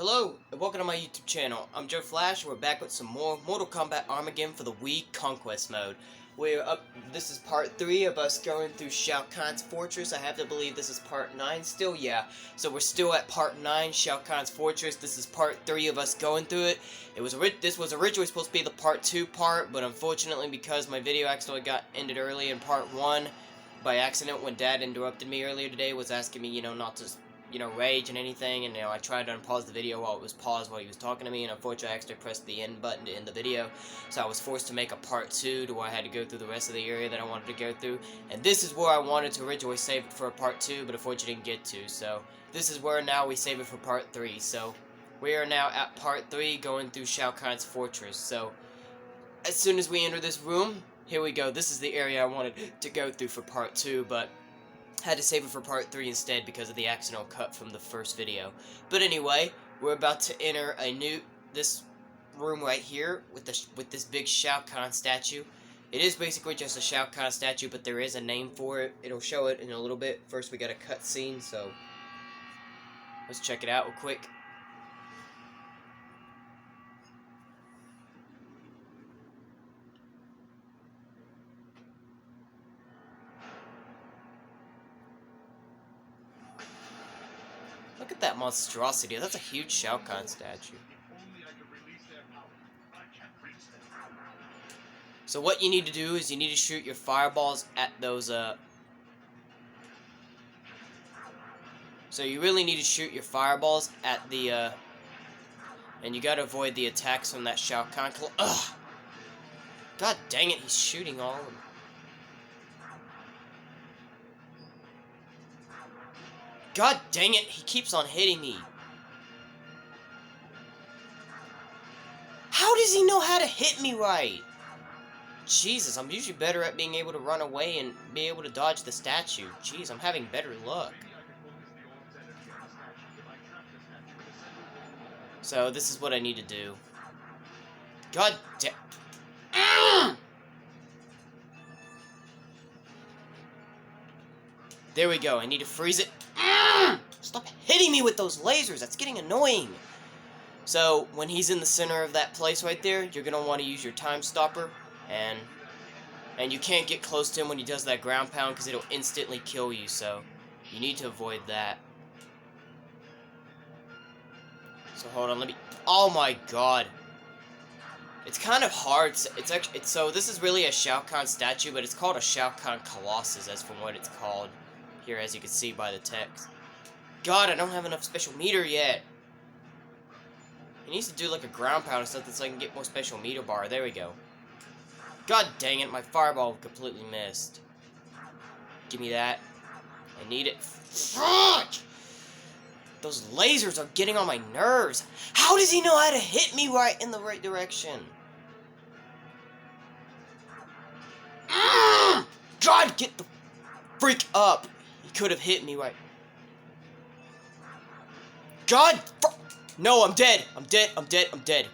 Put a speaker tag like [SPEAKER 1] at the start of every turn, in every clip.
[SPEAKER 1] Hello, and welcome to my YouTube channel. I'm Joe Flash, and we're back with some more Mortal Kombat Armageddon for the Wii Konquest mode. We're up, this is part 3 of us going through Shao Kahn's fortress. I have to believe this is part 9 still, yeah. So we're still at part 9, Shao Kahn's fortress. This is part 3 of us going through it. This was originally supposed to be the part 2 part, but unfortunately because my video accidentally got ended early in part 1, by accident when Dad interrupted me earlier today, was asking me, not to rage and anything, and I tried to unpause the video while it was paused while he was talking to me, and unfortunately I accidentally pressed the end button to end the video, so I was forced to make a part 2 to where I had to go through the rest of the area that I wanted to go through, and this is where I wanted to originally save it for a part 2, but unfortunately didn't get to, so this is where now we save it for part 3, so we are now at part 3 going through Shao Kahn's fortress, so as soon as we enter this room, here we go. This is the area I wanted to go through for part 2, but had to save it for part 3 instead because of the accidental cut from the first video. But anyway, we're about to enter this room right here with this big Shao Kahn statue. It is basically just a Shao Kahn statue, but there is a name for it. It'll show it in a little bit. First we got a cutscene, so let's check it out real quick. Look at that monstrosity. That's a huge Shao Kahn statue. So what you need to do is you need to shoot your fireballs at those, So you really need to shoot your fireballs at the, and you gotta avoid the attacks from that Shao Kahn. Ugh! God dang it, he's shooting all of them. God dang it, he keeps on hitting me. How does he know how to hit me right? Jesus, I'm usually better at being able to run away and be able to dodge the statue. Jeez, I'm having better luck. So, this is what I need to do. God damn. There we go, I need to freeze it. Stop hitting me with those lasers, that's getting annoying. So, when he's in the center of that place right there, you're going to want to use your time stopper, and you can't get close to him when he does that ground pound because it'll instantly kill you, so you need to avoid that. So hold on, oh my god. It's kind of hard, so this is really a Shao Kahn statue, but it's called a Shao Kahn Colossus, as from what it's called here, as you can see by the text. God, I don't have enough special meter yet. He needs to do like a ground pound or something so I can get more special meter bar. There we go. God dang it, my fireball completely missed. Give me that. I need it. Fuck! Those lasers are getting on my nerves. How does he know how to hit me right in the right direction? God, get the freak up. He could have hit me right. God! No, I'm dead. I'm dead. I'm dead. I'm dead.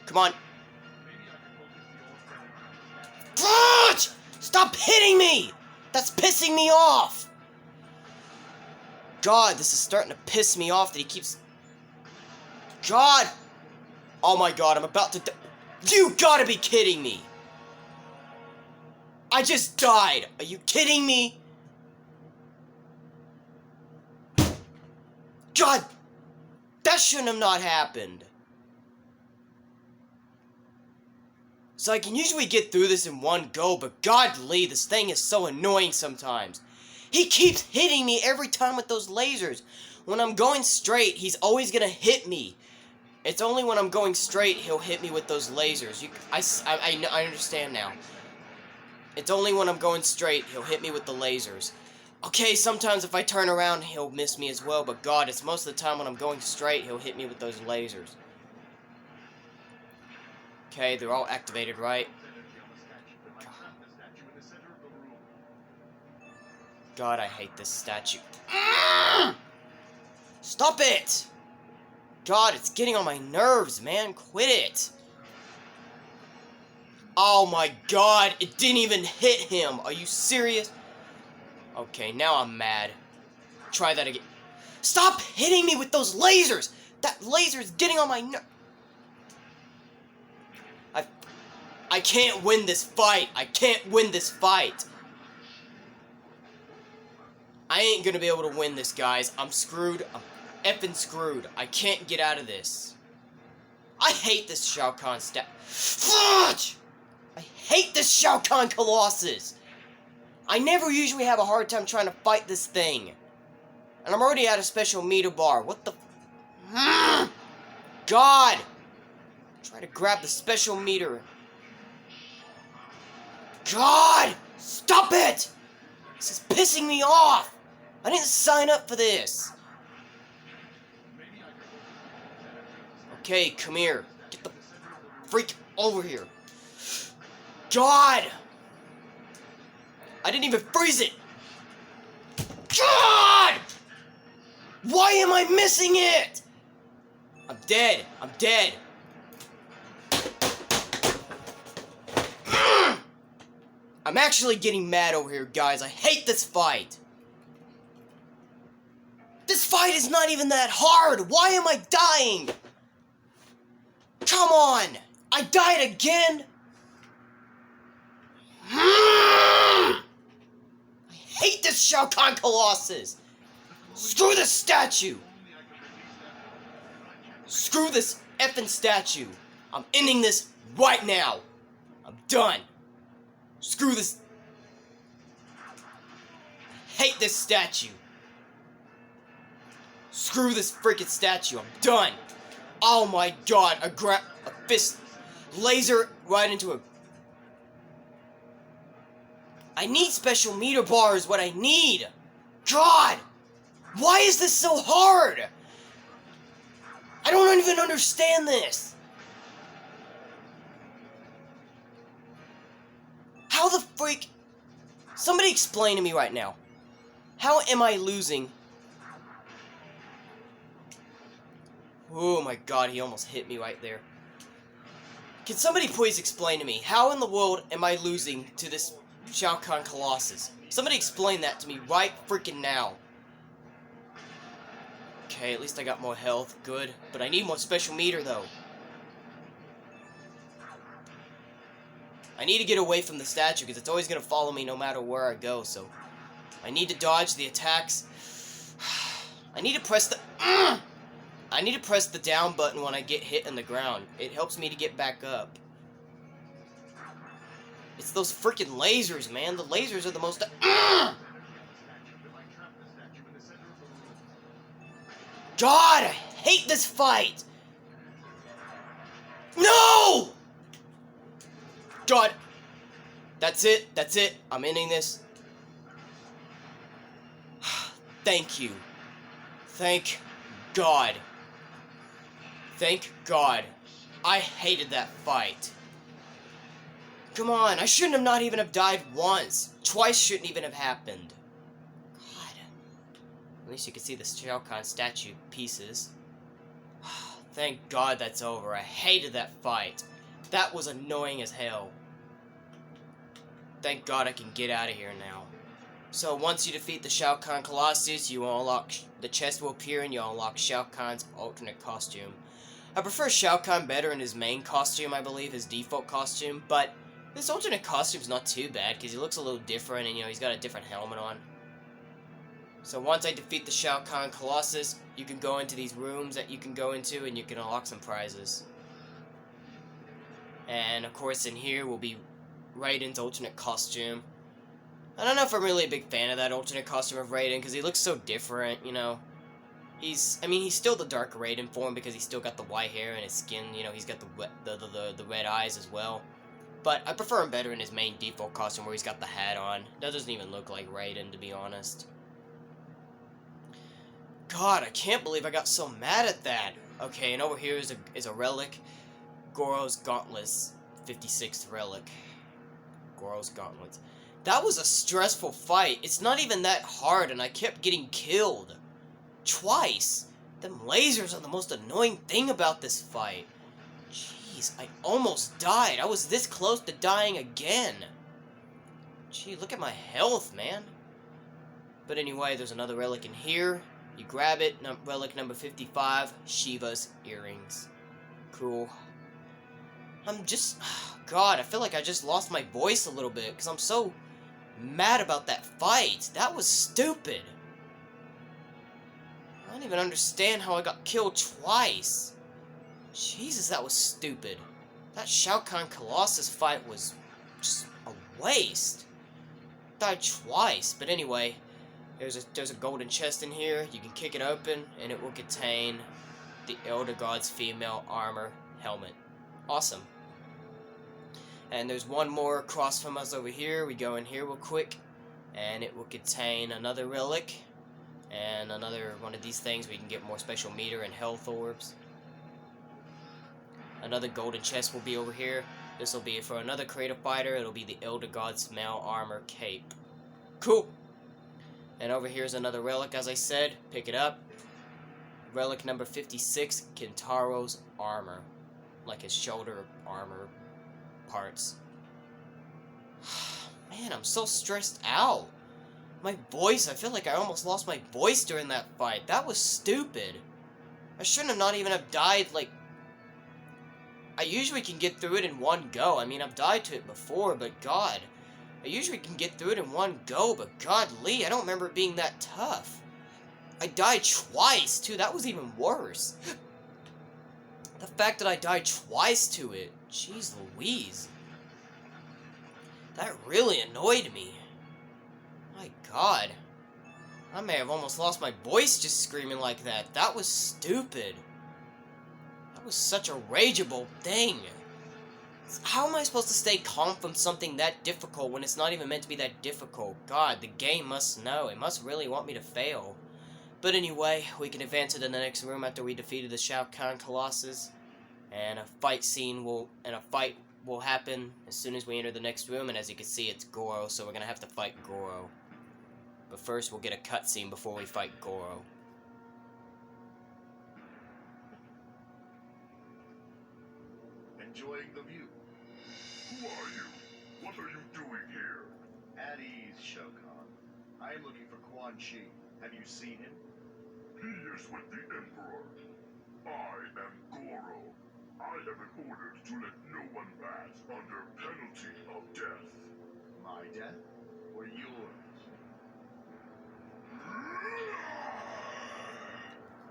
[SPEAKER 1] Come on. Stop hitting me! That's pissing me off! God, this is starting to piss me off that he keeps... God! Oh my god, I'm about to die. You gotta be kidding me! I just died! Are you kidding me? God! That shouldn't have not happened. So I can usually get through this in one go, but godly, this thing is so annoying sometimes. He keeps hitting me every time with those lasers. When I'm going straight, he's always gonna hit me. It's only when I'm going straight he'll hit me with those lasers. I understand now. It's only when I'm going straight he'll hit me with the lasers. Okay, sometimes if I turn around, he'll miss me as well, but God, it's most of the time when I'm going straight, he'll hit me with those lasers. Okay, they're all activated, right? God, I hate this statue. Stop it! God, it's getting on my nerves, man. Quit it. Oh my God, it didn't even hit him. Are you serious? Okay, now I'm mad. Try that again. Stop hitting me with those lasers! That laser is getting on my I can't win this fight. I can't win this fight. I ain't gonna be able to win this, guys. I'm screwed. I'm effing screwed. I can't get out of this. I hate this Shao Kahn Fudge! I hate this Shao Kahn Colossus. I never usually have a hard time trying to fight this thing. And I'm already at a special meter bar. What the... God! Try to grab the special meter. God! Stop it! This is pissing me off! I didn't sign up for this. Okay, come here. Get the freak over here. God! I didn't even freeze it! God! Why am I missing it? I'm dead. I'm dead. I'm actually getting mad over here, guys. I hate this fight. This fight is not even that hard. Why am I dying? Come on. I died again. I hate this Shao Kahn Colossus. Screw this statue. Screw this effing statue. I'm ending this right now. I'm done. Screw this. I hate this statue. Screw this freaking statue. I'm done. Oh my god. A fist. Laser right into a... I need special meter bars. What I need. God. Why is this so hard? I don't even understand this. How the freak... Somebody explain to me right now. How am I losing? Oh my god, he almost hit me right there. Can somebody please explain to me, how in the world am I losing to this Shao Kahn Colossus? Somebody explain that to me right freaking now. Okay, at least I got more health, good. But I need more special meter though. I need to get away from the statue, because it's always going to follow me no matter where I go, so... I need to dodge the attacks. I need to press the... I need to press the down button when I get hit in the ground. It helps me to get back up. It's those freaking lasers, man. The lasers are the most... God, I hate this fight! No! God. That's it. That's it. I'm ending this. Thank you. Thank God. Thank God. I hated that fight. Come on. I shouldn't have not even have died once. Twice shouldn't even have happened. God. At least you can see the Shao Kahn statue pieces. Thank God that's over. I hated that fight. That was annoying as hell. Thank God I can get out of here now. So once you defeat the Shao Kahn Colossus, you will unlock... The chest will appear and you'll unlock Shao Kahn's alternate costume. I prefer Shao Kahn better in his main costume, I believe, his default costume, but this alternate costume's not too bad, because he looks a little different, and, you know, he's got a different helmet on. So once I defeat the Shao Kahn Colossus, you can go into these rooms that you can go into, and you can unlock some prizes. And, of course, in here will be Raiden's alternate costume. I don't know if I'm really a big fan of that alternate costume of Raiden, because he looks so different, you know. He's still the Dark Raiden form, because he's still got the white hair and his skin, you know, he's got the red eyes as well. But I prefer him better in his main default costume, where he's got the hat on. That doesn't even look like Raiden, to be honest. God, I can't believe I got so mad at that. Okay, and over here is a relic. Goro's Gauntlets, 56th relic. Goro's Gauntlets. That was a stressful fight. It's not even that hard, and I kept getting killed. Twice. Them lasers are the most annoying thing about this fight. Jeez, I almost died. I was this close to dying again. Gee, look at my health, man. But anyway, there's another relic in here. You grab it, relic number 55, Shiva's earrings. Cool. God, I feel like I just lost my voice a little bit, because I'm so mad about that fight. That was stupid. I don't even understand how I got killed twice. Jesus, that was stupid. That Shao Kahn Colossus fight was just a waste. Died twice, but anyway, there's a golden chest in here. You can kick it open, and it will contain the Elder God's female armor helmet. Awesome. And there's one more across from us over here. We go in here real quick, and it will contain another relic and another one of these things where you can get more special meter and health orbs. Another golden chest will be over here. This will be for another creative fighter. It'll be the Elder God's male armor cape. Cool. And over here's another relic, as I said. Pick it up. Relic number 56, Kintaro's armor. Like his shoulder armor parts. Man, I'm so stressed out. My voice, I feel like I almost lost my voice during that fight. That was stupid. I shouldn't have not even have died, like... I usually can get through it in one go. I mean, I've died to it before, but God. I usually can get through it in one go, but godly, I don't remember it being that tough. I died twice, too. That was even worse. The fact that I died twice to it. Jeez Louise. That really annoyed me. My God. I may have almost lost my voice just screaming like that. That was stupid. That was such a rageable thing. How am I supposed to stay calm from something that difficult when it's not even meant to be that difficult? God, the game must know. It must really want me to fail. But anyway, we can advance to the next room after we defeated the Shao Kahn Colossus. And a fight will happen as soon as we enter the next room. And as you can see, it's Goro, so we're going to have to fight Goro. But first, we'll get a cutscene before we fight Goro.
[SPEAKER 2] Enjoying the view. Who are you? What are you doing here? At ease, Shao Kahn. I am looking for Quan Chi. Have you seen him? He is with the Emperor. I am Goro. I have been ordered to let no one pass under penalty of death. My death? Or yours?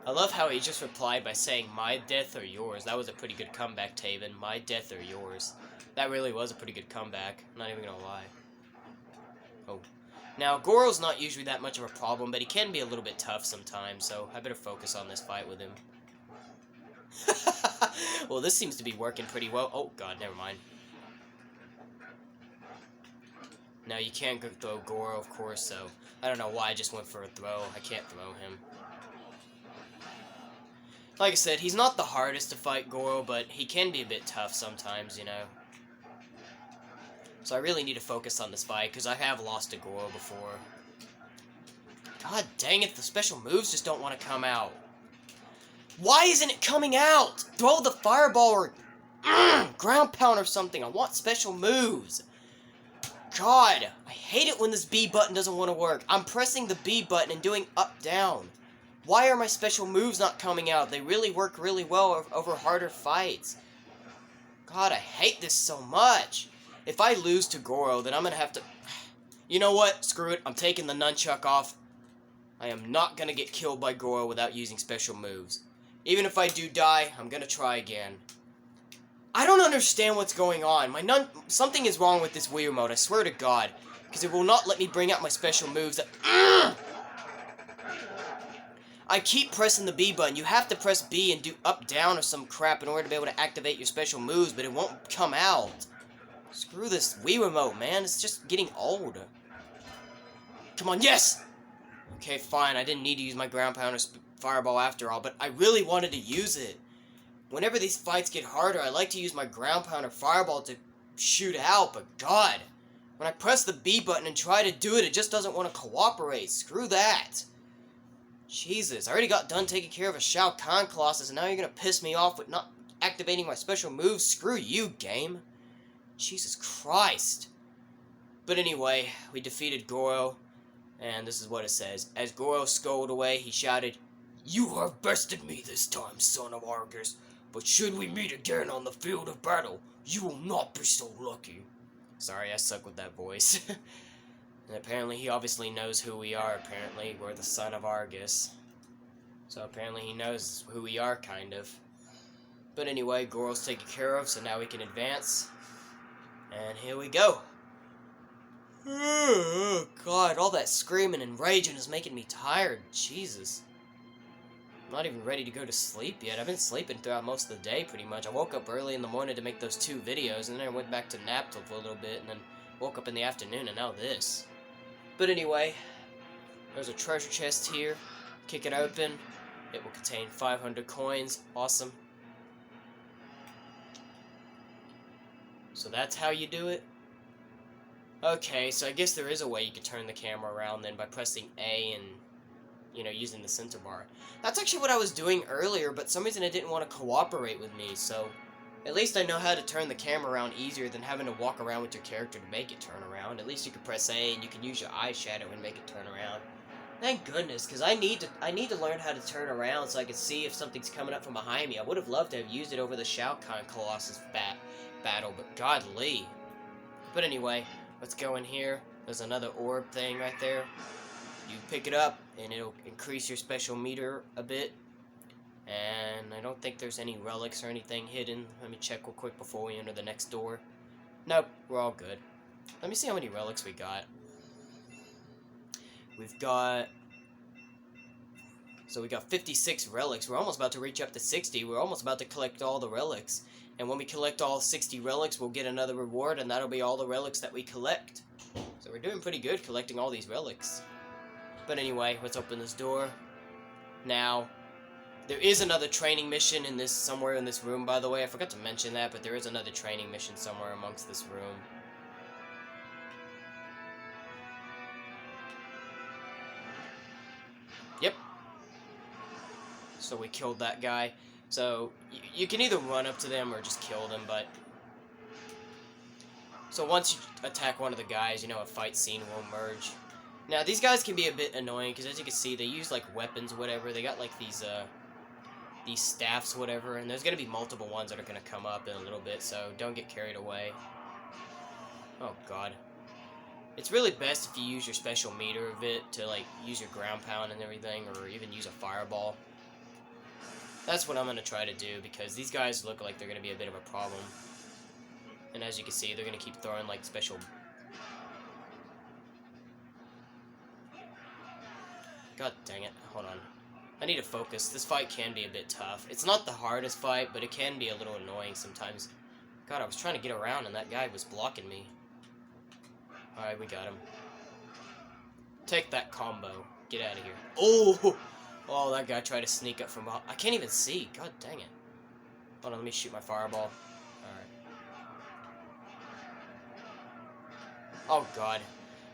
[SPEAKER 1] I love how he just replied by saying, my death or yours. That was a pretty good comeback, Taven. My death or yours. That really was a pretty good comeback. I'm not even gonna lie. Oh. Now, Goro's not usually that much of a problem, but he can be a little bit tough sometimes, so I better focus on this fight with him. Well, this seems to be working pretty well. Oh, God, never mind. Now, you can't throw Goro, of course, so I don't know why I just went for a throw. I can't throw him. Like I said, he's not the hardest to fight, Goro, but he can be a bit tough sometimes, you know. So I really need to focus on this fight, because I have lost to Goro before. God dang it, the special moves just don't want to come out. Why isn't it coming out? Throw the fireball or ground pound or something. I want special moves. God, I hate it when this B button doesn't want to work. I'm pressing the B button and doing up, down. Why are my special moves not coming out? They really work really well over harder fights. God, I hate this so much. If I lose to Goro, then I'm going to have to... You know what? Screw it. I'm taking the nunchuck off. I am not going to get killed by Goro without using special moves. Even if I do die, I'm going to try again. I don't understand what's going on. Something is wrong with this Wii remote, I swear to God. Because it will not let me bring out my special moves. I keep pressing the B button. You have to press B and do up, down or some crap in order to be able to activate your special moves, but it won't come out. Screw this Wii remote, man. It's just getting old. Come on, yes! Okay, fine. I didn't need to use my ground pound or fireball after all, but I really wanted to use it. Whenever these fights get harder, I like to use my ground pound or fireball to shoot out, but God, when I press the B button and try to do it, it just doesn't want to cooperate. Screw that. Jesus, I already got done taking care of a Shao Kahn Colossus, and now you're gonna piss me off with not activating my special moves? Screw you, game. Jesus Christ. But anyway, we defeated Goro. And this is what it says. As Goro sculled away, he shouted, "You have bested me this time, son of Argus, but should we meet again on the field of battle, you will not be so lucky." Sorry, I suck with that voice. And apparently he obviously knows who we are, apparently. We're the son of Argus. So apparently he knows who we are, kind of. But anyway, Goro's taken care of, so now we can advance. And here we go. Oh, God, all that screaming and raging is making me tired. Jesus. I'm not even ready to go to sleep yet. I've been sleeping throughout most of the day, pretty much. I woke up early in the morning to make those 2 videos, and then I went back to nap for a little bit, and then woke up in the afternoon, and now this. But anyway, there's a treasure chest here. Kick it open. It will contain 500 coins. Awesome. So that's how you do it? Okay, so I guess there is a way you could turn the camera around then by pressing A and, you know, using the center bar. That's actually what I was doing earlier, but for some reason it didn't want to cooperate with me, so at least I know how to turn the camera around easier than having to walk around with your character to make it turn around. At least you can press A and you can use your eyeshadow and make it turn around. Thank goodness, because I need to learn how to turn around so I can see if something's coming up from behind me. I would have loved to have used it over the Shao Kahn Colossus battle, but godly. But anyway, let's go in here. There's another orb thing right there. You pick it up, and it'll increase your special meter a bit. And I don't think there's any relics or anything hidden. Let me check real quick before we enter the next door. Nope, we're all good. Let me see how many relics we got. We've got... So we got 56 relics. We're almost about to reach up to 60. We're almost about to collect all the relics. And when we collect all 60 relics, we'll get another reward, and that'll be all the relics that we collect. So we're doing pretty good collecting all these relics. But anyway, let's open this door. Now, there is another training mission in this, somewhere in this room, by the way. I forgot to mention that, but there is another training mission somewhere amongst this room. Yep. So we killed that guy. So, you can either run up to them or just kill them, but... So once you attack one of the guys, you know, a fight scene will emerge. Now, these guys can be a bit annoying, because as you can see, they use, like, weapons or whatever. They got, like, these staffs, whatever, and there's gonna be multiple ones that are gonna come up in a little bit, so don't get carried away. Oh, God. It's really best if you use your special meter of it to, like, use your ground pound and everything, or even use a fireball. That's what I'm gonna try to do, because these guys look like they're gonna be a bit of a problem. And as you can see, they're gonna keep throwing, like, special... God dang it. Hold on. I need to focus. This fight can be a bit tough. It's not the hardest fight, but it can be a little annoying sometimes. God, I was trying to get around and that guy was blocking me. Alright, we got him. Take that combo. Get out of here. Oh! Oh, that guy tried to sneak up from behind. I can't even see. God dang it. Hold on, let me shoot my fireball. Alright. Oh, God.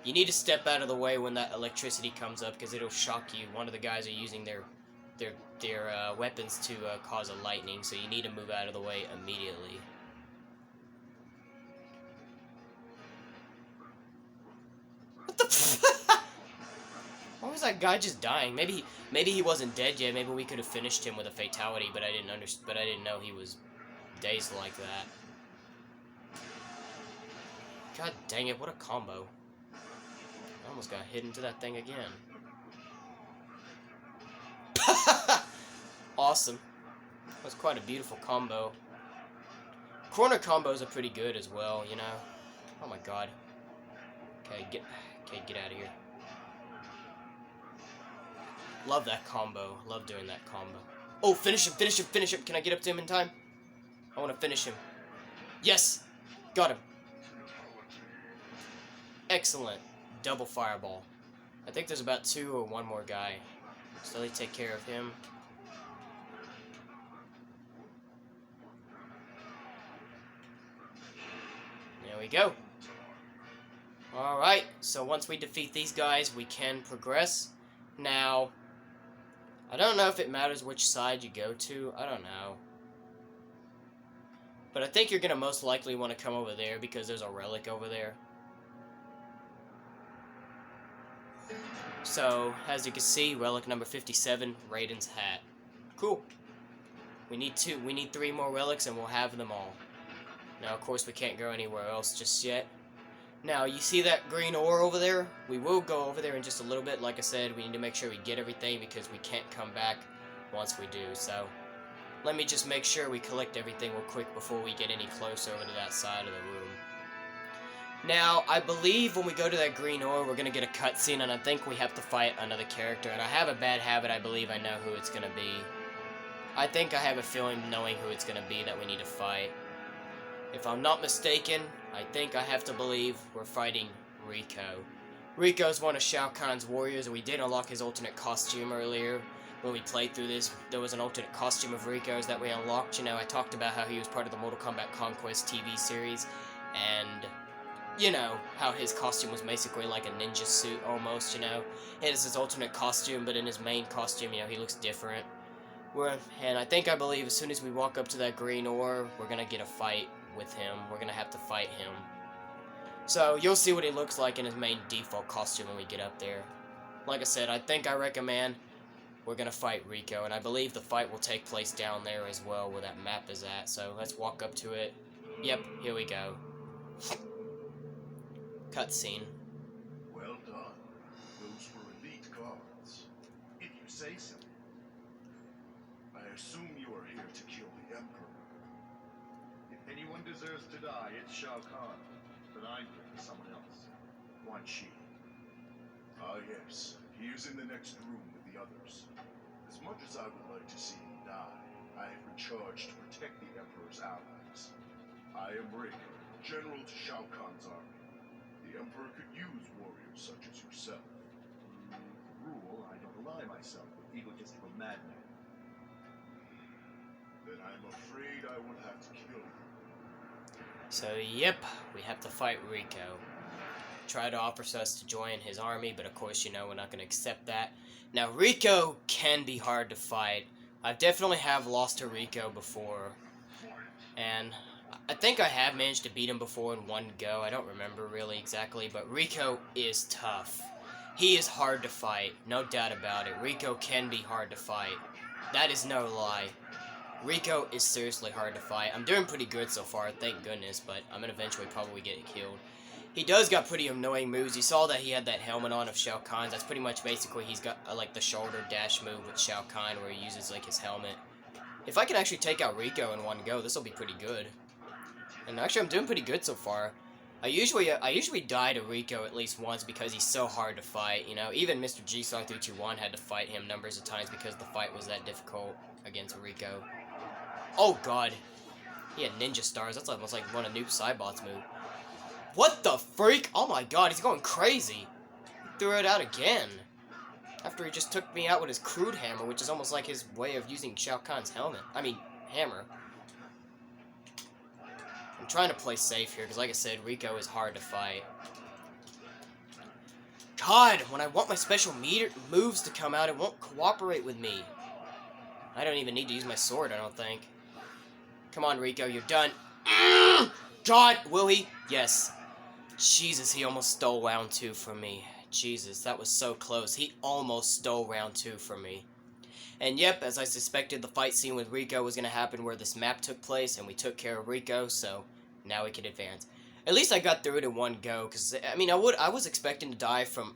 [SPEAKER 1] You need to step out of the way when that electricity comes up, because it'll shock you. One of the guys are using their weapons to cause a lightning, so you need to move out of the way immediately. What the? Why was that guy just dying? Maybe he wasn't dead yet. Maybe we could have finished him with a fatality, but I didn't know he was dazed like that. God dang it! What a combo! I almost got hit into that thing again. Awesome. That was quite a beautiful combo. Corner combos are pretty good as well, you know. Oh my God. Okay, get out of here. Love that combo. Love doing that combo. Oh, finish him, finish him, finish him. Can I get up to him in time? I want to finish him. Yes! Got him. Excellent. Double fireball. I think there's about 2 or 1 more guy. So they take care of him. There we go. Alright, so once we defeat these guys, we can progress. Now, I don't know if it matters which side you go to. I don't know. But I think you're going to most likely want to come over there because there's a relic over there. So, as you can see, relic number 57, Raiden's hat. Cool. We need 3 more relics and we'll have them all. Now, of course, we can't go anywhere else just yet. Now, you see that green ore over there? We will go over there in just a little bit. Like I said, we need to make sure we get everything because we can't come back once we do. So, let me just make sure we collect everything real quick before we get any closer over to that side of the room. Now, I believe when we go to that green ore, we're going to get a cutscene, and I think we have to fight another character. And I have a bad habit, I believe I know who it's going to be. I think I have a feeling knowing who it's going to be that we need to fight. If I'm not mistaken, I think I have to believe we're fighting Rico. Rico's one of Shao Kahn's warriors, and we did unlock his alternate costume earlier. When we played through this, there was an alternate costume of Rico's that we unlocked. You know, I talked about how he was part of the Mortal Kombat Konquest TV series, and, you know, how his costume was basically like a ninja suit almost, you know. It is his alternate costume, but in his main costume, you know, he looks different. And I believe as soon as we walk up to that green ore, we're gonna get a fight with him. We're gonna have to fight him. So, you'll see what he looks like in his main default costume when we get up there. Like I said, I recommend we're gonna fight Rico, and I believe the fight will take place down there as well, where that map is at. So, let's walk up to it. Yep, here we go. Cutscene.
[SPEAKER 2] Well done. Those were elite guards. If you say so. I assume you are here to kill the Emperor. If anyone deserves to die, it's Shao Kahn. But I'm here for someone else. Quan Chi. Ah, yes. He is in the next room with the others. As much as I would like to see him die, I have been charged to protect the Emperor's allies. I am Rick, General to Shao Kahn's army. The Emperor could use warriors such as yourself. Rule, I don't ally myself with egotistical madmen. Then I'm afraid I will have to kill you.
[SPEAKER 1] So, yep, we have to fight Rico. Tried to offer us to join his army, but of course, you know, we're not going to accept that. Now, Rico can be hard to fight. I definitely have lost to Rico before. And I think I have managed to beat him before in one go. I don't remember really exactly, but Rico is tough. He is hard to fight, no doubt about it. Rico can be hard to fight. That is no lie. Rico is seriously hard to fight. I'm doing pretty good so far, thank goodness, but I'm gonna eventually probably get killed. He does got pretty annoying moves. You saw that he had that helmet on of Shao Kahn's. That's pretty much basically he's got like the shoulder dash move with Shao Kahn where he uses like his helmet. If I can actually take out Rico in one go, this will be pretty good. And actually, I'm doing pretty good so far. I usually die to Rico at least once because he's so hard to fight. You know, even Mr. G-Song321 had to fight him numbers of times because the fight was that difficult against Rico. Oh god, he had ninja stars. That's almost like one of Noob Saibot's move. What the freak? Oh my god, he's going crazy. He threw it out again. After he just took me out with his crude hammer, which is almost like his way of using Shao Kahn's hammer. I'm trying to play safe here, because like I said, Rico is hard to fight. God, when I want my special moves to come out, it won't cooperate with me. I don't even need to use my sword, I don't think. Come on, Rico, you're done. God, will he? Yes. Jesus, he almost stole round 2 from me. Jesus, that was so close. He almost stole round 2 from me. And yep, as I suspected, the fight scene with Rico was going to happen where this map took place, and we took care of Rico, so now we can advance. At least I got through it in one go, because, I mean, I was expecting to die from...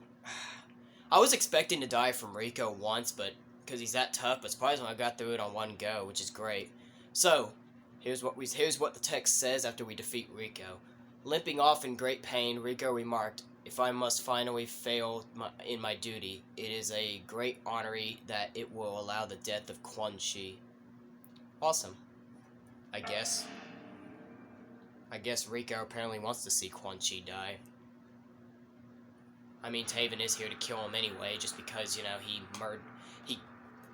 [SPEAKER 1] I was expecting to die from Rico once, but because he's that tough, but surprisingly I got through it on one go, which is great. So, here's what the text says after we defeat Rico. Limping off in great pain, Rico remarked, "If I must finally fail in my duty, it is a great honor that it will allow the death of Quan Chi." Awesome. I guess Rico apparently wants to see Quan Chi die. I mean, Taven is here to kill him anyway, just because, you know, he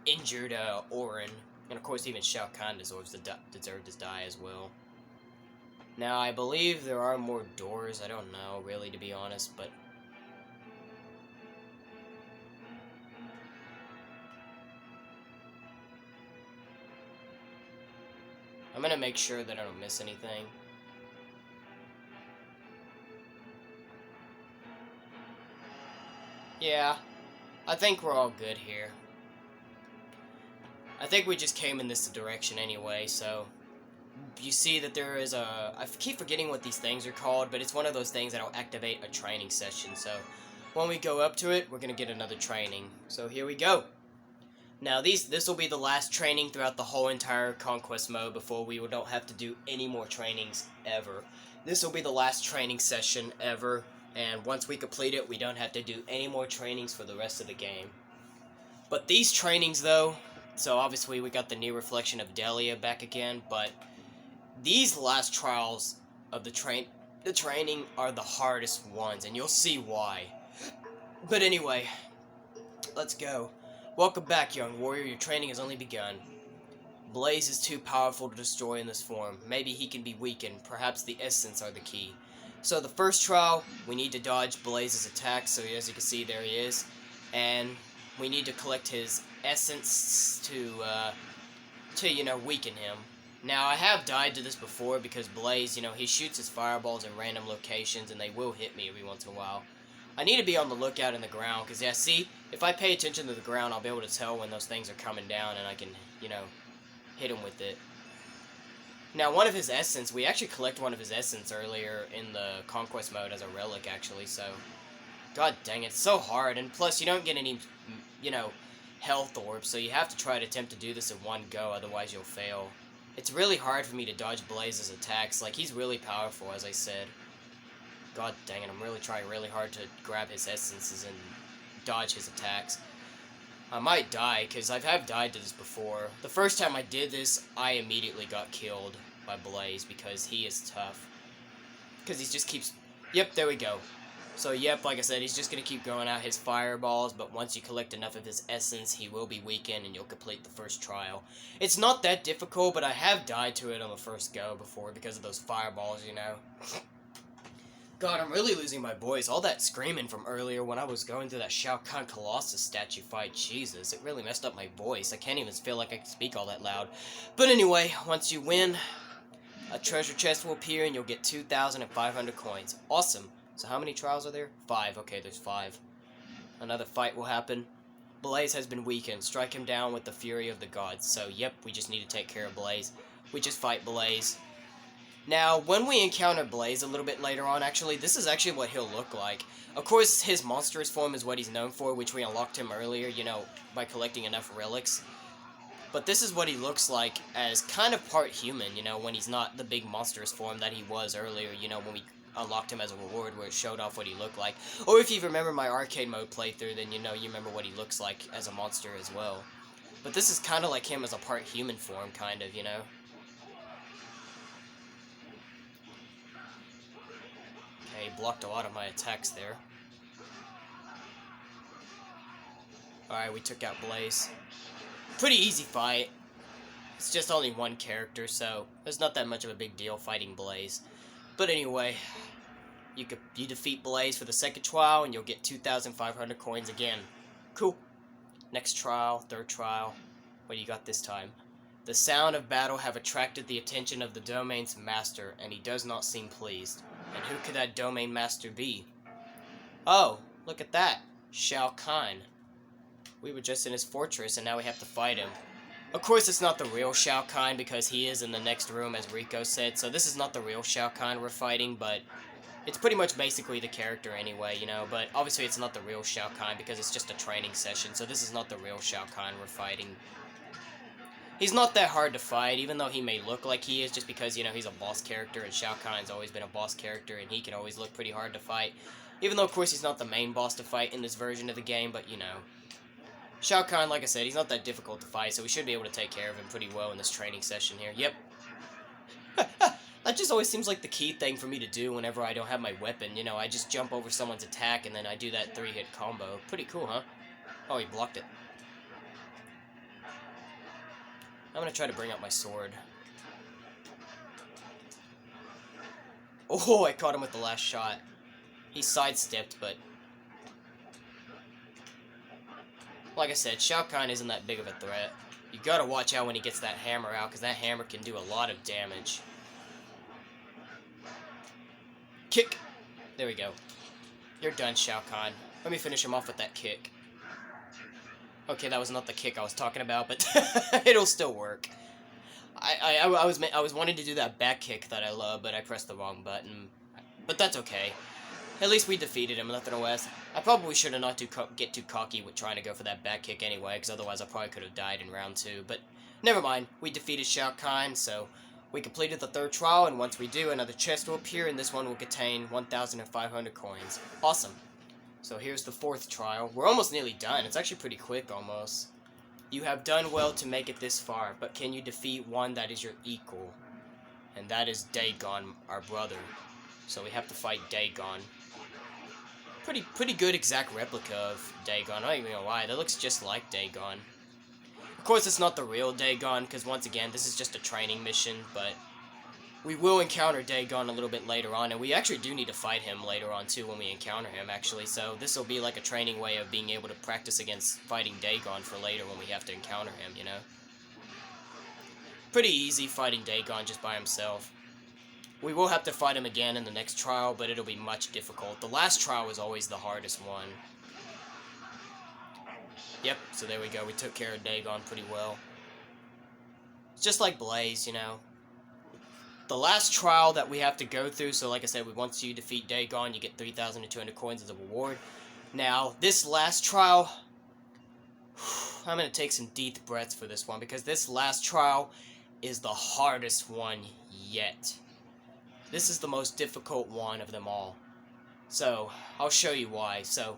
[SPEAKER 1] injured Orin. And of course, even Shao Kahn deserves to die as well. Now, I believe there are more doors. I don't know, really, to be honest, but... I'm gonna make sure that I don't miss anything. Yeah, I think we're all good here. I think we just came in this direction anyway, so... You see that there is a... I keep forgetting what these things are called, but it's one of those things that'll activate a training session, so... When we go up to it, we're gonna get another training. So here we go. Now, this will be the last training throughout the whole entire Conquest mode before we don't have to do any more trainings ever. This will be the last training session ever, and once we complete it, we don't have to do any more trainings for the rest of the game. But these trainings, though, so obviously we got the new reflection of Delia back again, but these last trials of the training are the hardest ones, and you'll see why. But anyway, let's go. Welcome back, young warrior. Your training has only begun. Blaze is too powerful to destroy in this form. Maybe he can be weakened. Perhaps the essence are the key. So the first trial, we need to dodge Blaze's attacks. So as you can see, there he is. And we need to collect his essence to weaken him. Now, I have died to this before because Blaze, he shoots his fireballs in random locations and they will hit me every once in a while. I need to be on the lookout in the ground, because, yeah, see, if I pay attention to the ground, I'll be able to tell when those things are coming down, and I can, hit him with it. Now, one of his essence, we actually collect one of his essence earlier in the Conquest mode as a relic, actually, so... God dang, it's so hard, and plus, you don't get any, health orbs, so you have to try to attempt to do this in one go, otherwise you'll fail. It's really hard for me to dodge Blaze's attacks, like, he's really powerful, as I said. God dang it, I'm really trying really hard to grab his essences and dodge his attacks. I might die, because I have died to this before. The first time I did this, I immediately got killed by Blaze, because he is tough. Because he just keeps... Yep, there we go. So, yep, like I said, he's just going to keep going out his fireballs, but once you collect enough of his essence, he will be weakened, and you'll complete the first trial. It's not that difficult, but I have died to it on the first go before, because of those fireballs, God, I'm really losing my voice. All that screaming from earlier when I was going through that Shao Kahn Colossus statue fight, Jesus, it really messed up my voice. I can't even feel like I can speak all that loud. But anyway, once you win, a treasure chest will appear and you'll get 2,500 coins. Awesome. So how many trials are there? 5. Okay, there's 5. Another fight will happen. Blaze has been weakened. Strike him down with the fury of the gods. So, yep, we just need to take care of Blaze. We just fight Blaze. Now, when we encounter Blaze a little bit later on, actually, this is actually what he'll look like. Of course, his monstrous form is what he's known for, which we unlocked him earlier, by collecting enough relics. But this is what he looks like as kind of part human, when he's not the big monstrous form that he was earlier, when we unlocked him as a reward where it showed off what he looked like. Or if you remember my arcade mode playthrough, then you remember what he looks like as a monster as well. But this is kind of like him as a part human form, kind of, Okay, blocked a lot of my attacks there. Alright, we took out Blaze. Pretty easy fight. It's just only one character, so there's not that much of a big deal fighting Blaze. But anyway, you defeat Blaze for the second trial, and you'll get 2,500 coins again. Cool. Next trial, third trial. What do you got this time? The sound of battle have attracted the attention of the domain's master, and he does not seem pleased. And who could that domain master be? Oh, look at that. Shao Kahn. We were just in his fortress, and now we have to fight him. Of course, it's not the real Shao Kahn, because he is in the next room, as Rico said, so this is not the real Shao Kahn we're fighting, but it's pretty much basically the character anyway, but obviously it's not the real Shao Kahn, because it's just a training session, so this is not the real Shao Kahn we're fighting. He's not that hard to fight, even though he may look like he is, just because, he's a boss character, and Shao Kahn's always been a boss character, and he can always look pretty hard to fight. Even though, of course, he's not the main boss to fight in this version of the game, but, Shao Kahn, like I said, he's not that difficult to fight, so we should be able to take care of him pretty well in this training session here. Yep. That just always seems like the key thing for me to do whenever I don't have my weapon. I just jump over someone's attack, and then I do that 3-hit combo. Pretty cool, huh? Oh, he blocked it. I'm gonna try to bring out my sword. Oh, I caught him with the last shot. He sidestepped, but... Like I said, Shao Kahn isn't that big of a threat. You gotta watch out when he gets that hammer out, because that hammer can do a lot of damage. Kick! There we go. You're done, Shao Kahn. Let me finish him off with that kick. Okay, that was not the kick I was talking about, but it'll still work. I was wanting to do that back kick that I love, but I pressed the wrong button. But that's okay. At least we defeated him, nothing less. I probably should have not get too cocky with trying to go for that back kick anyway, because otherwise I probably could have died in round 2. But never mind, we defeated Shao Kahn, so we completed the 3rd trial, and once we do, another chest will appear, and this one will contain 1,500 coins. Awesome. So here's the 4th trial. We're almost nearly done. It's actually pretty quick, almost. You have done well to make it this far, but can you defeat one that is your equal? And that is Dagon, our brother. So we have to fight Dagon. Pretty good exact replica of Dagon. I don't even know why. That looks just like Dagon. Of course, it's not the real Dagon, because once again, this is just a training mission, but we will encounter Dagon a little bit later on, and we actually do need to fight him later on, too, when we encounter him, actually, so this will be like a training way of being able to practice against fighting Dagon for later when we have to encounter him, you know? Pretty easy fighting Dagon just by himself. We will have to fight him again in the next trial, but it'll be much difficult. The last trial was always the hardest one. Yep, so there we go. We took care of Dagon pretty well. It's just like Blaze, you know. The last trial that we have to go through, so like I said, once you defeat Dagon, you get 3,200 coins as a reward. Now, this last trial, I'm going to take some deep breaths for this one, because this last trial is the hardest one yet. This is the most difficult one of them all. So, I'll show you why. So,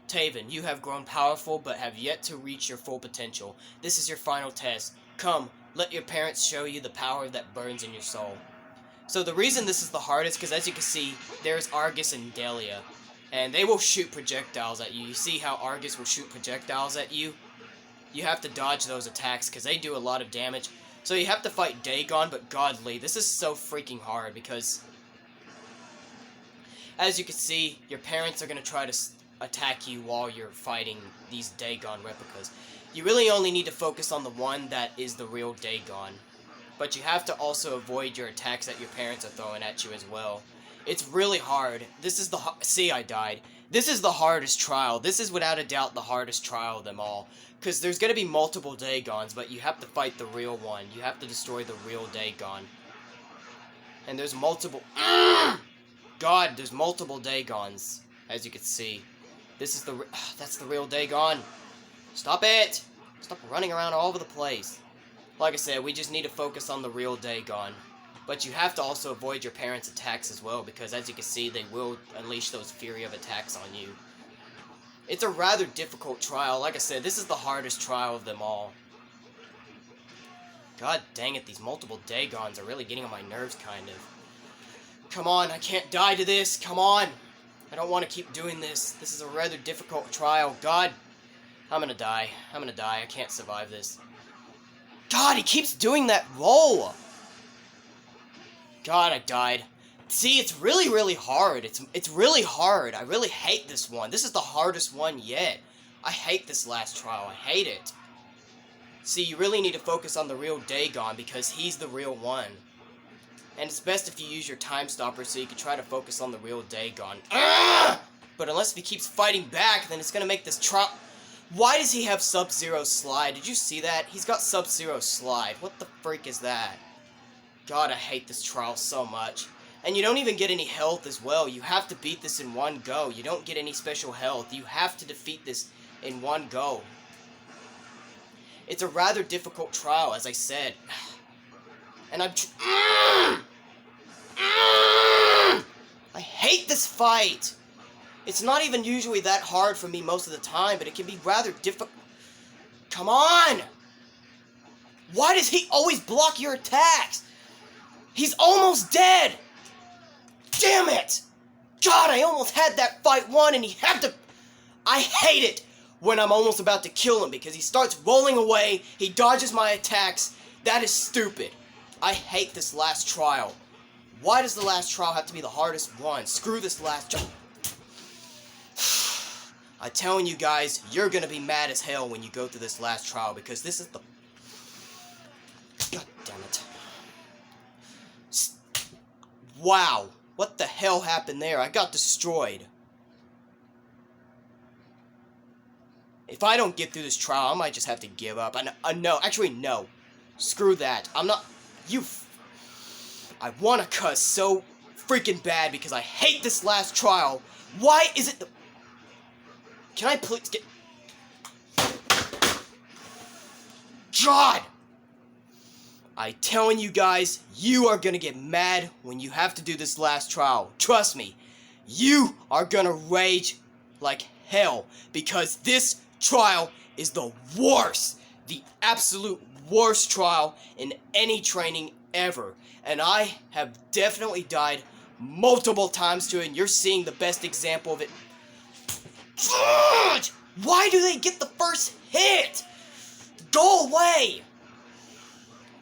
[SPEAKER 1] Taven, you have grown powerful, but have yet to reach your full potential. This is your final test. Come, let your parents show you the power that burns in your soul. So the reason this is the hardest, because as you can see, there's Argus and Delia, and they will shoot projectiles at you. You see how Argus will shoot projectiles at you? You have to dodge those attacks, because they do a lot of damage. So you have to fight Dagon, but godly, this is so freaking hard, because as you can see, your parents are going to try to attack you while you're fighting these Dagon replicas. You really only need to focus on the one that is the real Dagon. But you have to also avoid your attacks that your parents are throwing at you as well. It's really hard. This is the... See, I died. This is the hardest trial. This is without a doubt the hardest trial of them all. Because there's going to be multiple Dagons, but you have to fight the real one. You have to destroy the real Dagon. And there's multiple... God, there's multiple Dagons, as you can see. This is the... that's the real Dagon. Stop it! Stop running around all over the place. Like I said, we just need to focus on the real Dagon. But you have to also avoid your parents' attacks as well, because as you can see, they will unleash those fury of attacks on you. It's a rather difficult trial. Like I said, this is the hardest trial of them all. God dang it, these multiple Dagons are really getting on my nerves, kind of. Come on, I can't die to this. Come on. I don't want to keep doing this. This is a rather difficult trial. God, I'm gonna die. I'm gonna die. I can't survive this. God, he keeps doing that roll. God, I died. See, it's really, really hard. It's really hard. I really hate this one. This is the hardest one yet. I hate this last trial. I hate it. See, you really need to focus on the real Dagon because he's the real one. And it's best if you use your time stopper so you can try to focus on the real Dagon. But unless he keeps fighting back, then it's going to make this trial... Why does he have Sub-Zero Slide? Did you see that? He's got Sub-Zero Slide. What the freak is that? God, I hate this trial so much. And you don't even get any health as well. You have to beat this in one go. You don't get any special health. You have to defeat this in one go. It's a rather difficult trial, as I said. And I hate this fight! It's not even usually that hard for me most of the time, but it can be rather difficult. Come on! Why does he always block your attacks? He's almost dead! Damn it! God, I almost had that fight won and he had to... I hate it when I'm almost about to kill him because he starts rolling away, he dodges my attacks. That is stupid. I hate this last trial. Why does the last trial have to be the hardest one? Screw this last trial. I'm telling you guys, you're gonna be mad as hell when you go through this last trial because this is the... God damn it. Wow. What the hell happened there? I got destroyed. If I don't get through this trial, I might just have to give up. No, actually, no. Screw that. I'm not... I want to cuss so freaking bad because I hate this last trial. Why is it the... Can I please get... God! I'm telling you guys, you are gonna get mad when you have to do this last trial. Trust me. You are gonna rage like hell because this trial is the worst. The absolute worst trial in any training ever. And I have definitely died multiple times to it, and you're seeing the best example of it. God! Why do they get the first hit? Go away!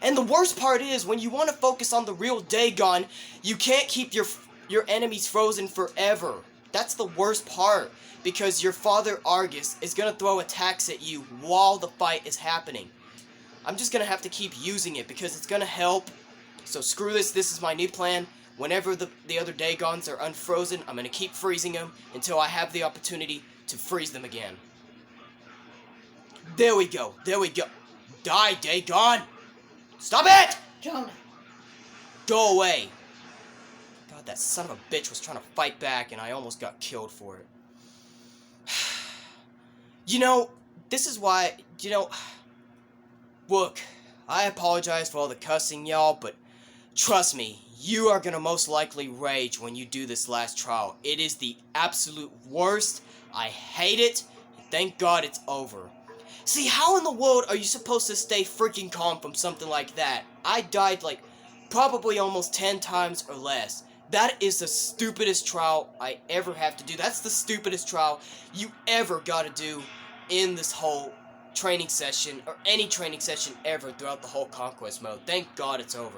[SPEAKER 1] And the worst part is, when you want to focus on the real Dagon, you can't keep your enemies frozen forever. That's the worst part, because your father Argus is going to throw attacks at you while the fight is happening. I'm just going to have to keep using it, because it's going to help. So screw this, this is my new plan. Whenever the other Dagons are unfrozen, I'm going to keep freezing them until I have the opportunity to freeze them again. There we go, there we go. Die, Dagon! Stop it!
[SPEAKER 3] Jonah.
[SPEAKER 1] Go away. God, that son of a bitch was trying to fight back and I almost got killed for it. You know, this is why, look, I apologize for all the cussing, y'all, but trust me, you are gonna most likely rage when you do this last trial. It is the absolute worst. I hate it. Thank God it's over. See, how in the world are you supposed to stay freaking calm from something like that? I died, like, probably almost 10 times or less. That is the stupidest trial I ever have to do. That's the stupidest trial you ever gotta do in this whole training session, or any training session ever throughout the whole Conquest mode. Thank God it's over.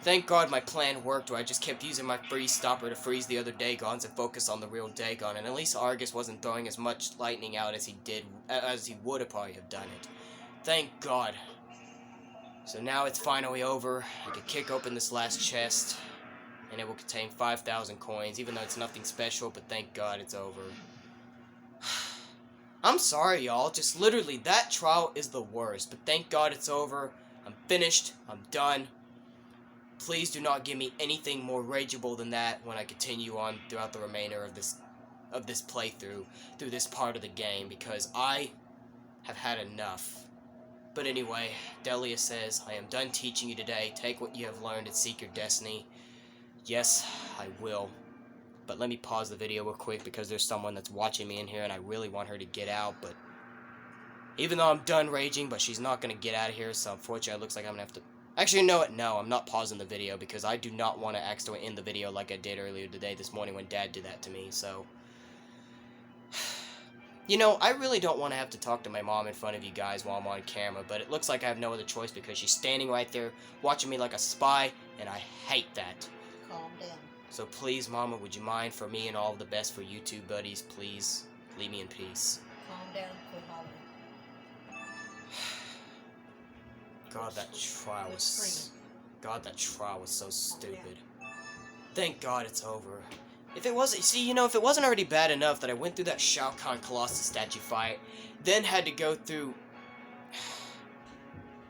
[SPEAKER 1] Thank God my plan worked, where I just kept using my freeze stopper to freeze the other Dagons and focus on the real Dagon, and at least Argus wasn't throwing as much lightning out as he would have probably have done it. Thank God. So now it's finally over. I can kick open this last chest, and it will contain 5,000 coins, even though it's nothing special, but thank God it's over. I'm sorry, y'all, just literally, that trial is the worst, but thank God it's over. I'm finished. I'm done. Please do not give me anything more rageable than that when I continue on throughout the remainder of this playthrough, through this part of the game, because I have had enough. But anyway, Delia says, I am done teaching you today. Take what you have learned and seek your destiny. Yes, I will. But let me pause the video real quick, because there's someone that's watching me in here, and I really want her to get out, but even though I'm done raging, but she's not going to get out of here, so unfortunately it looks like I'm going to have to... Actually, you know what? No, I'm not pausing the video because I do not want to accidentally end the video like I did earlier today, this morning, when Dad did that to me, so... You know, I really don't want to have to talk to my mom in front of you guys while I'm on camera, but it looks like I have no other choice because she's standing right there watching me like a spy, and I hate that.
[SPEAKER 3] Calm down.
[SPEAKER 1] So please, Mama, would you mind, for me and all of the best for you two buddies, please leave me in peace.
[SPEAKER 3] Calm down. Quit hollering.
[SPEAKER 1] God, that trial was... God, that trial was so stupid. Thank God it's over. If it wasn't... See, you know, if it wasn't already bad enough that I went through that Shao Kahn Colossus statue fight, then had to go through...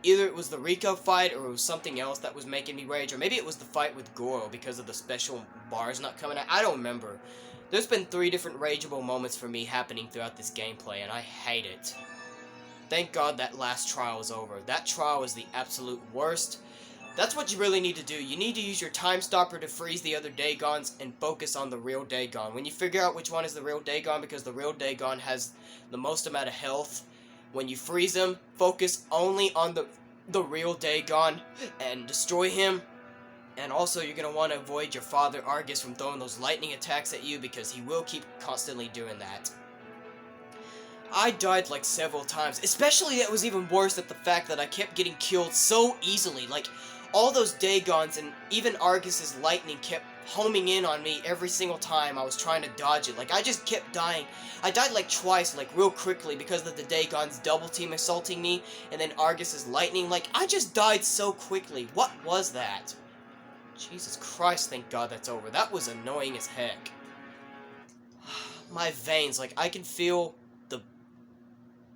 [SPEAKER 1] Either it was the Rico fight, or it was something else that was making me rage, or maybe it was the fight with Goro because of the special bars not coming out. I don't remember. There's been 3 different rageable moments for me happening throughout this gameplay, and I hate it. Thank God that last trial is over. That trial was the absolute worst. That's what you really need to do. You need to use your time stopper to freeze the other Dagons and focus on the real Dagon. When you figure out which one is the real Dagon, because the real Dagon has the most amount of health, when you freeze him, focus only on the real Dagon and destroy him. And also, you're going to want to avoid your father Argus from throwing those lightning attacks at you, because he will keep constantly doing that. I died like several times, especially it was even worse at the fact that I kept getting killed so easily. Like, all those Dagons and even Argus's lightning kept homing in on me every single time I was trying to dodge it. Like, I just kept dying. I died like twice, like real quickly, because of the Dagon's double team assaulting me, and then Argus's lightning. Like, I just died so quickly. What was that? Jesus Christ, thank God that's over. That was annoying as heck. My veins, like, I can feel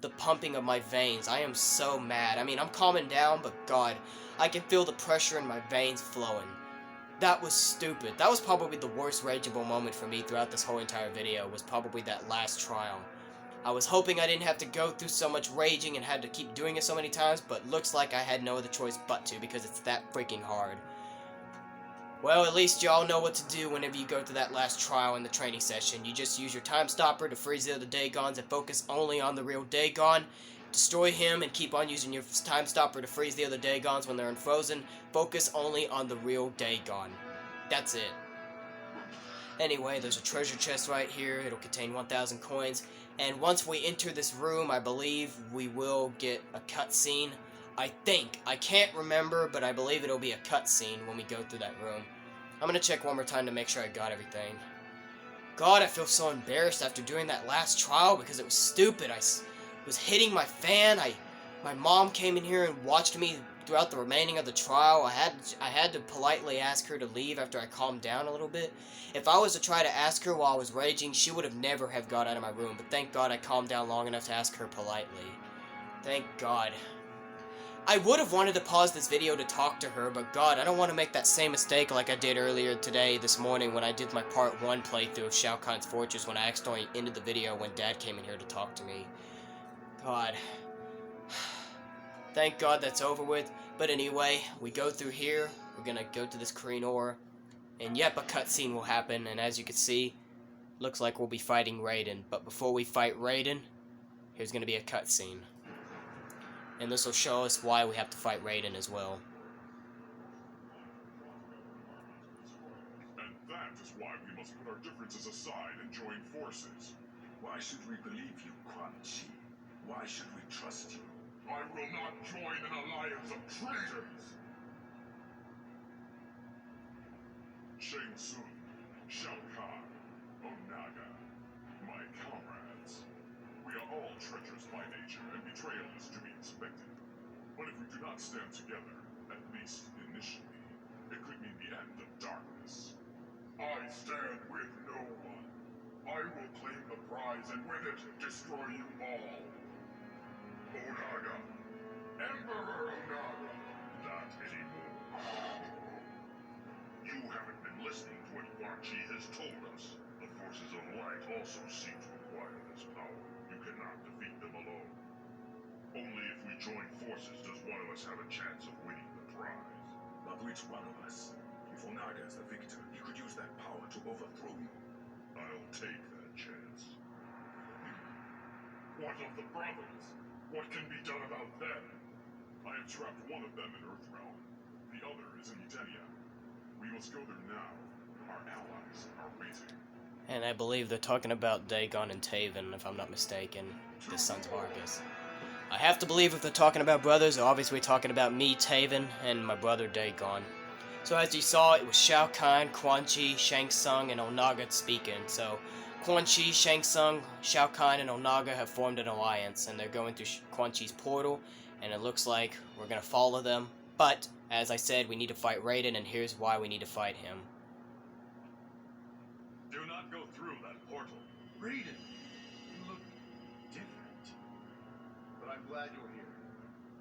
[SPEAKER 1] the pumping of my veins. I am so mad. I mean, I'm calming down, but God, I can feel the pressure in my veins flowing. That was stupid. That was probably the worst rageable moment for me throughout this whole entire video, was probably that last trial. I was hoping I didn't have to go through so much raging and had to keep doing it so many times, but looks like I had no other choice but to, because it's that freaking hard. Well, at least y'all know what to do whenever you go through that last trial in the training session. You just use your time stopper to freeze the other Dagons and focus only on the real Dagon. Destroy him and keep on using your time stopper to freeze the other Dagons when they're unfrozen. Focus only on the real Dagon. That's it. Anyway, there's a treasure chest right here. It'll contain 1,000 coins. And once we enter this room, I believe we will get a cutscene. I think. I can't remember, but I believe it'll be a cutscene when we go through that room. I'm gonna check one more time to make sure I got everything. God, I feel so embarrassed after doing that last trial because it was stupid. I was hitting my fan. My mom came in here and watched me throughout the remaining of the trial. I had to politely ask her to leave after I calmed down a little bit. If I was to try to ask her while I was raging, she would have never have got out of my room. But thank God I calmed down long enough to ask her politely. Thank God. I would have wanted to pause this video to talk to her, but God, I don't want to make that same mistake like I did earlier this morning when I did my part 1 playthrough of Shao Kahn's Fortress, when I accidentally ended the video when Dad came in here to talk to me. God. Thank God that's over with. But anyway, we go through here, we're gonna go to this Korean ore, and yep, a cutscene will happen, and as you can see, looks like we'll be fighting Raiden. But before we fight Raiden, here's gonna be a cutscene. And this will show us why we have to fight Raiden as well.
[SPEAKER 2] And that is why we must put our differences aside and join forces. Why should we believe you, Quan Chi? Why should we trust you? I will not join an alliance of traitors! Shang Tsung, Shao Kahn, Onaga, my comrades. We are all treacherous by nature, and betrayal is to be expected. But if we do not stand together, at least initially, it could mean the end of darkness. I stand with no one. I will claim the prize and with it, destroy you all. Onaga. Emperor Onaga. Not anymore. You haven't been listening to what Quan Chi has told us. The forces of light also seem to acquire this power. You cannot defeat them alone. Only if we join forces does one of us have a chance of winning the prize. But which one of us? If Onaga is the victor, he could use that power to overthrow you. I'll take that chance. What of the brothers? What can be done about them? I have trapped one of them in Earthrealm. The other is in Edenia. We must go there now. Our allies are waiting.
[SPEAKER 1] And I believe they're talking about Dagon and Taven, if I'm not mistaken. The sons of Argus. I have to believe if they're talking about brothers, they're obviously talking about me, Taven, and my brother Dagon. So as you saw, it was Shao Kahn, Quan Chi, Shang Tsung, and Onaga speaking. So Quan Chi, Shang Tsung, Shao Kahn, and Onaga have formed an alliance, and they're going through Quan Chi's portal, and it looks like we're going to follow them. But, as I said, we need to fight Raiden, and here's why we need to fight him.
[SPEAKER 2] Do not go through that portal. Raiden, you look different. But I'm glad you're here.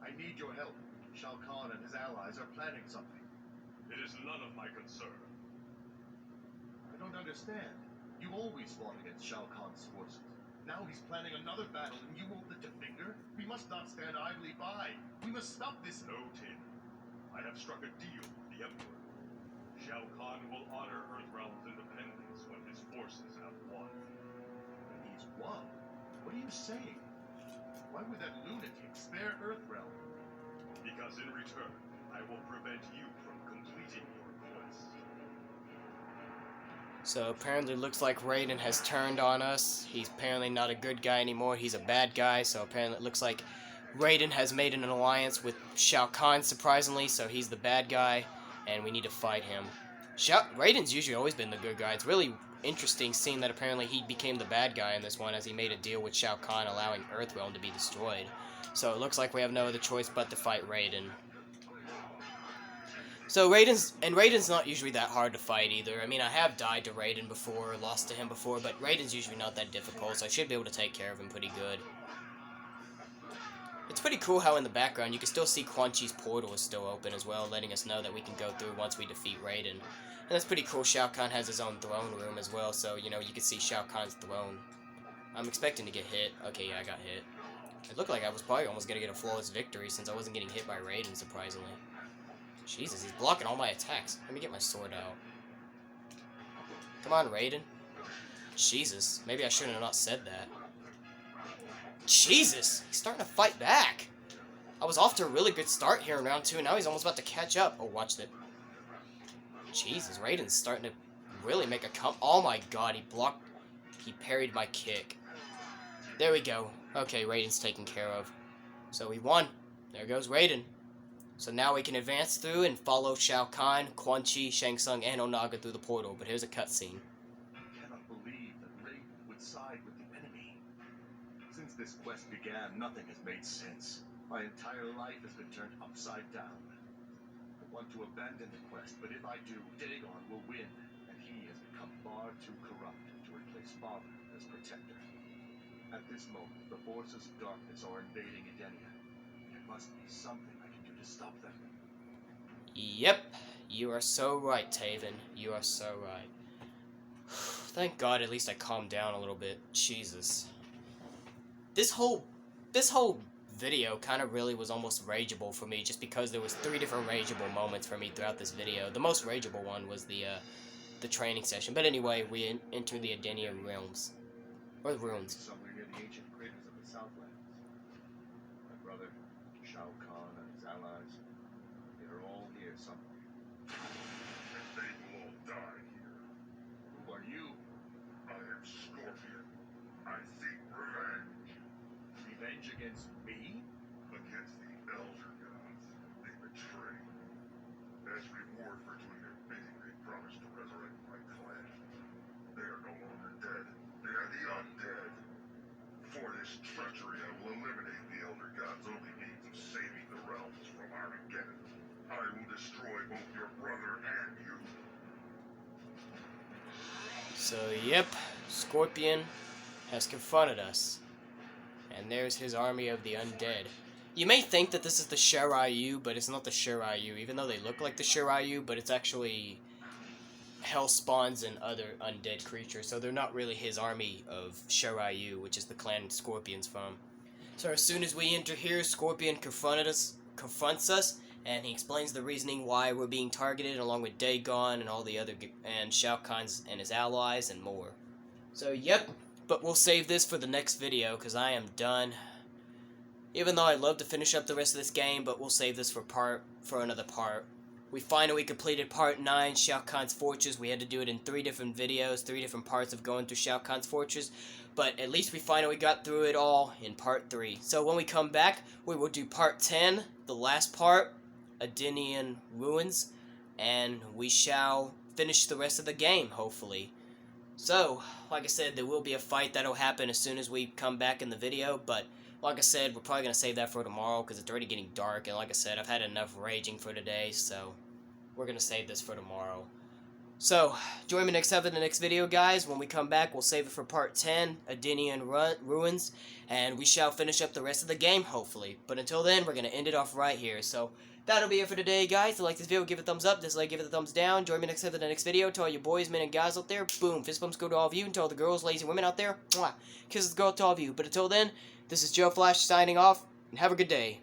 [SPEAKER 2] I need your help. Shao Kahn and his allies are planning something. It is none of my concern. I don't understand. You always fought against Shao Kahn's forces. Now he's planning another battle and you won't lift a finger? We must not stand idly by. We must stop this. No, Tin. I have struck a deal with the Emperor. Shao Kahn will honor Earthrealm's independence when his forces have won. And he's won? What are you saying? Why would that lunatic spare Earthrealm? Because in return, I will prevent you from completing your quest.
[SPEAKER 1] So apparently it looks like Raiden has turned on us. He's apparently not a good guy anymore. He's a bad guy. So apparently it looks like Raiden has made an alliance with Shao Kahn, surprisingly. So he's the bad guy, and we need to fight him. Raiden's usually always been the good guy. It's really interesting seeing that apparently he became the bad guy in this one as he made a deal with Shao Kahn allowing Earthrealm to be destroyed. So it looks like we have no other choice but to fight Raiden. So Raiden's not usually that hard to fight either. I mean, I have died to Raiden before, lost to him before, but Raiden's usually not that difficult, so I should be able to take care of him pretty good. It's pretty cool how in the background you can still see Quan Chi's portal is still open as well, letting us know that we can go through once we defeat Raiden. And that's pretty cool. Shao Kahn has his own throne room as well, so, you know, you can see Shao Kahn's throne. I'm expecting to get hit. Okay, yeah, I got hit. It looked like I was probably almost going to get a flawless victory since I wasn't getting hit by Raiden, surprisingly. Jesus, he's blocking all my attacks. Let me get my sword out. Come on, Raiden. Jesus, maybe I should have not said that. Jesus, he's starting to fight back. I was off to a really good start here in round 2, and now he's almost about to catch up. Oh, watch it. Jesus, Raiden's starting to really make a come. Oh my god, he blocked. He parried my kick. There we go. Okay, Raiden's taken care of. So we won. There goes Raiden. So now we can advance through and follow Shao Kahn, Quan Chi, Shang Tsung, and Onaga through the portal. But here's a cutscene.
[SPEAKER 2] I cannot believe that Raiden would side with the enemy. Since this quest began, nothing has made sense. My entire life has been turned upside down. I want to abandon the quest, but if I do, Dagon will win, and he has become far too corrupt to replace Father as protector. At this moment, the forces of darkness are invading Edenia. There must be something I can do to stop them.
[SPEAKER 1] Yep, you are so right, Taven. You are so right. Thank God, at least I calmed down a little bit. Jesus. This whole video kind of really was almost rageable for me, just because there was 3 different rageable moments for me throughout this video. The most rageable one was the training session. But anyway, we enter the Edenia realms. Or the ruins.
[SPEAKER 2] Somewhere near the ancient craters of the Southlands. My brother, Shao Kahn, and his allies, they are all here somewhere. And they will all die here. Who are you? I am Scorpion. I seek revenge. Revenge against me? Against the Elder Gods. They betray. As reward for doing their bidding, they promised to resurrect my clan. They are no longer dead. They are the undead. For this treachery, I will eliminate the Elder God's only means of saving the realms from Armageddon. I will destroy both your brother and you.
[SPEAKER 1] So, yep, Scorpion has confronted us. And there's his army of the undead. You may think that this is the Shiryu, but it's not the Shiryu, even though they look like the Shiryu, but it's actually hell spawns and other undead creatures, so they're not really his army of Shiryu, which is the clan Scorpion's from. So as soon as we enter here, Scorpion confronts us, and he explains the reasoning why we're being targeted, along with Dagon and all the other, and Shao Kahn's and his allies, and more. So, yep. But we'll save this for the next video, because I am done. Even though I'd love to finish up the rest of this game, but we'll save this for another part. We finally completed part 9, Shao Kahn's Fortress. We had to do it in 3 different videos, 3 different parts of going through Shao Kahn's Fortress. But at least we finally got through it all in part 3. So when we come back, we will do part 10, the last part, Edenian Ruins. And we shall finish the rest of the game, hopefully. So, like I said, there will be a fight that'll happen as soon as we come back in the video, but like I said, we're probably going to save that for tomorrow because it's already getting dark, and like I said, I've had enough raging for today, so we're going to save this for tomorrow. So, join me next time in the next video, guys. When we come back, we'll save it for part 10, Edenian Ruins, and we shall finish up the rest of the game, hopefully. But until then, we're going to end it off right here, so that'll be it for today, guys. If you like this video, give it a thumbs up. Dislike, give it a thumbs down. Join me next time in the next video. To all you boys, men, and guys out there, boom, fist bumps go to all of you. And to all the girls, ladies, and women out there, mwah, kisses go to all of you. But until then, this is Joe Flash signing off, and have a good day.